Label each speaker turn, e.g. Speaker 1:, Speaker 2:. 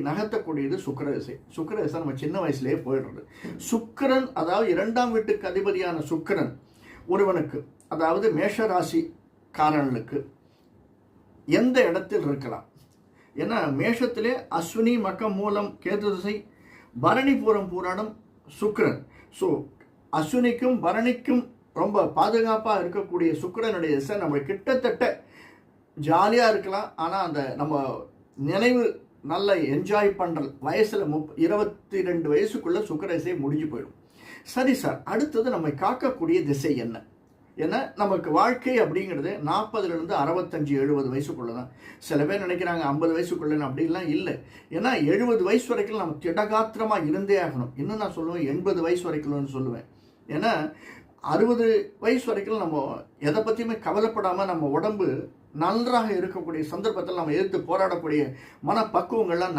Speaker 1: நகர்த்தக்கூடியது சுக்கிரதிசை. சுக்கிரதிசை நம்ம சின்ன வயசுலேயே போயிடுறது. சுக்கிரன், அதாவது 2ஆம் வீட்டுக்கு அதிபதியான சுக்கிரன் ஒருவனுக்கு, அதாவது மேஷராசிக்காரனுக்கு எந்த இடத்தில் இருக்கலாம்? ஏன்னா மேஷத்திலே அஸ்வினி, மகம், மூலம், கேது திசை, பரணி, பூரம், பூராடம் சுக்கிரன். ஸோ அஸ்வினிக்கும் பரணிக்கும் ரொம்ப பாதுகாப்பாக இருக்கக்கூடிய சுக்கிரனுடைய திசை நம்ம கிட்டத்தட்ட ஜாலியாக இருக்கலாம். ஆனால் அந்த நம்ம நினைவு நல்ல என்ஜாய் பண்ணுற வயசில் 22 வயசுக்குள்ளே சுக்கிர திசை முடிஞ்சு போயிடும். சரி சார், அடுத்தது நம்ம காக்கக்கூடிய திசை என்ன? ஏன்னா நமக்கு வாழ்க்கை அப்படிங்கிறது 40லேருந்து 65-70 வயசுக்குள்ளே தான். சில பேர் நினைக்கிறாங்க 50 வயசுக்குள்ளேன்னு, அப்படிலாம் இல்லை. ஏன்னா 70 வயசு வரைக்கும் நம்ம திடகாத்திரமாக இருந்தே ஆகணும். இன்னும் நான் சொல்லுவேன் 80 வயசு வரைக்கும்னு சொல்லுவேன். ஏன்னா 60 வயசு வரைக்கும் நம்ம எதை பற்றியுமே கவலைப்படாமல் நம்ம உடம்பு நன்றாக இருக்கக்கூடிய சந்தர்ப்பத்தில் நம்ம எதிர்த்து போராடக்கூடிய மனப்பக்குவங்கள்லாம்